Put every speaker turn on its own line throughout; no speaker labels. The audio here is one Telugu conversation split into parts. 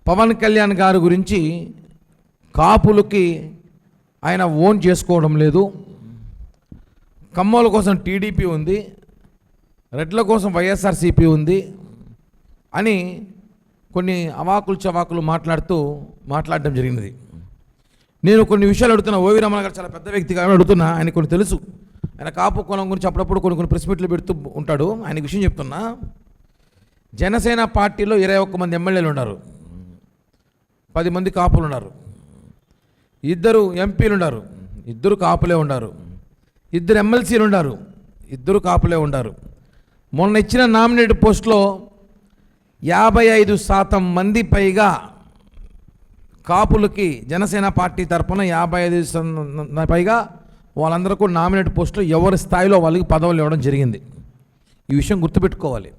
పవన్ కళ్యాణ్ గారి గురించి కాపులకి ఆయన ఓన్ చేసుకోవడం లేదు, కమ్మోల కోసం టీడీపీ ఉంది, రెడ్ల కోసం వైఎస్ఆర్సీపీ ఉంది అని కొన్ని అవాకులు చవాకులు మాట్లాడడం జరిగినది. నేను కొన్ని విషయాలు అడుగుతున్నా. ఓవి రమణ గారు చాలా పెద్ద వ్యక్తి కాబట్టి అడుగుతున్నా, ఆయన కొన్ని తెలుసు. ఆయన కాపు కులం గురించి అప్పుడప్పుడు కొన్ని ప్రెస్ మీట్లు పెడుతూ ఉంటాడు. ఆయన విషయం చెప్తున్నా. జనసేన పార్టీలో 21 మంది ఎమ్మెల్యేలు ఉన్నారు, 10 మంది కాపులు ఉన్నారు, 2 ఎంపీలు ఉన్నారు, 2 కాపులే ఉన్నారు, 2 ఎమ్మెల్సీలు ఉన్నారు, 2 కాపులే ఉన్నారు. మొన్న ఇచ్చిన నామినేటెడ్ పోస్టులో 55% మంది పైగా కాపులకి జనసేన పార్టీ తరఫున 55% పైగా వాళ్ళందరికీ నామినేట్ పోస్టులు ఎవరి స్థాయిలో వాళ్ళకి పదవులు ఇవ్వడం జరిగింది. ఈ విషయం గుర్తుపెట్టుకోవాలి.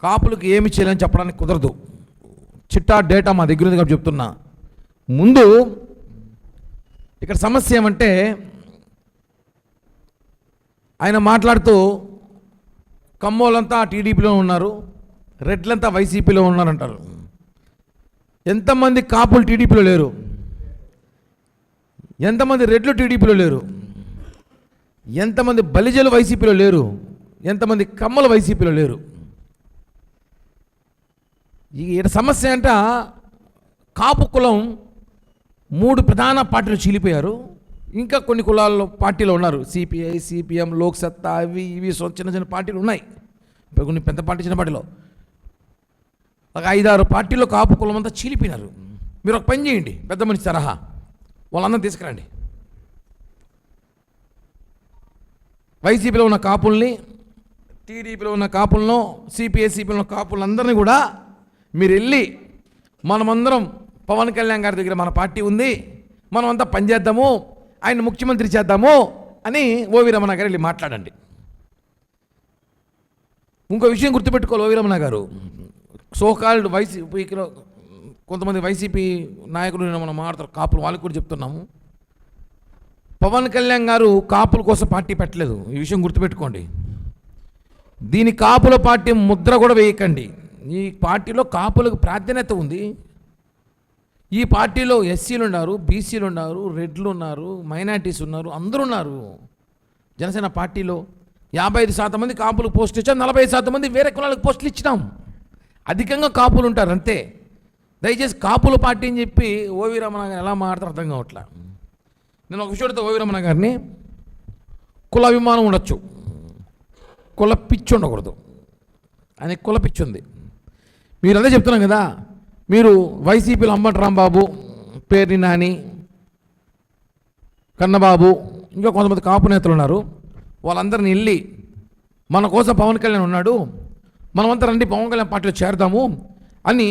కాపులకు ఏమి చేయాలని చెప్పడానికి కుదరదు. చిట్టా డేటా మా దగ్గర ఉంది కాబట్టి చెప్తున్నా. ముందు ఇక్కడ సమస్య ఏమంటే, ఆయన మాట్లాడుతూ కమ్మోలంతా టీడీపీలో ఉన్నారు, రెడ్లంతా వైసీపీలో ఉన్నారంటారు. ఎంతమంది కాపులు టీడీపీలో లేరు? ఎంతమంది రెడ్లు టీడీపీలో లేరు? ఎంతమంది బలిజలు వైసీపీలో లేరు? ఎంతమంది కమ్మలు వైసీపీలో లేరు? ఇక్కడ సమస్య అంట, కాపు కులం 3 ప్రధాన పార్టీలు చీలిపోయారు. ఇంకా కొన్ని కులాల్లో పార్టీలు ఉన్నారు, సిపిఐ, సిపిఎం, లోక్సత్తా, ఇవి చిన్న చిన్న పార్టీలు ఉన్నాయి. ఇప్పుడు కొన్ని పెద్ద పార్టీ చిన్న పార్టీలో ఒక 5-6 పార్టీల్లో కాపు కులం అంతా చీలిపోయినారు. మీరు ఒక పని చేయండి, పెద్ద మనిషి తరహా వాళ్ళందరూ తీసుకురండి. వైసీపీలో ఉన్న కాపుల్ని, టీడీపీలో ఉన్న కాపులను, సిపిఐ, సిపిలో ఉన్న కాపులందరినీ కూడా మీరు వెళ్ళి మనమందరం పవన్ కళ్యాణ్ గారి దగ్గర మన పార్టీ ఉంది, మనమంతా పనిచేద్దాము, ఆయన ముఖ్యమంత్రి చేద్దాము అని ఓవి రమణ గారు వెళ్ళి మాట్లాడండి. ఇంకో విషయం గుర్తుపెట్టుకోవాలి. ఓవి రమణ గారు సోకాల్డ్ వైసీపీలో కొంతమంది వైసీపీ నాయకులు మనం మాట్లాడతారు, కాపులు, వాళ్ళకి కూడా చెప్తున్నాము. పవన్ కళ్యాణ్ గారు కాపుల కోసం పార్టీ పెట్టలేదు. ఈ విషయం గుర్తుపెట్టుకోండి. దీని కాపుల పార్టీ ముద్ర కూడా వేయకండి. ఈ పార్టీలో కాపులకు ప్రాధాన్యత ఉంది. ఈ పార్టీలో ఎస్సీలు ఉన్నారు, బీసీలు ఉన్నారు, రెడ్లు ఉన్నారు, మైనార్టీస్ ఉన్నారు, అందరూ ఉన్నారు. జనసేన పార్టీలో 55% మంది కాపులకు పోస్టులు ఇచ్చాం, 40% మంది వేరే కులాలకు పోస్టులు ఇచ్చినాం. అధికంగా కాపులు ఉంటారు అంతే. దయచేసి కాపుల పార్టీ అని చెప్పి ఓవి రమణ గారు ఎలా మాట్లాడతారు అర్థం కావట్లా. నేను ఒక విషయం అడుగుతా ఓవి రమణ గారిని, కుల అభిమానం ఉండొచ్చు, కుల పిచ్చి ఉండకూడదు. ఆయన కుల పిచ్చి ఉంది. మీరు అదే చెప్తున్నాం కదా, మీరు వైసీపీలో అంబటి రాంబాబు, పేర్ని నాని, కన్నబాబు, ఇంకా కొంతమంది కాపు నేతలు ఉన్నారు. వాళ్ళందరిని వెళ్ళి మన కోసం పవన్ కళ్యాణ్ ఉన్నాడు, మనమంతా రండి పవన్ కళ్యాణ్ పార్టీలో చేరదాము అని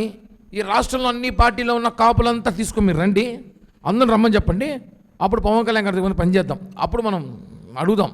ఈ రాష్ట్రంలో అన్ని పార్టీలో ఉన్న కాపులంతా తీసుకొని మీరు రండి, అందరూ రమ్మని చెప్పండి. అప్పుడు పవన్ కళ్యాణ్ గారి దగ్గర పనిచేద్దాం. అప్పుడు మనం అడుగుదాం,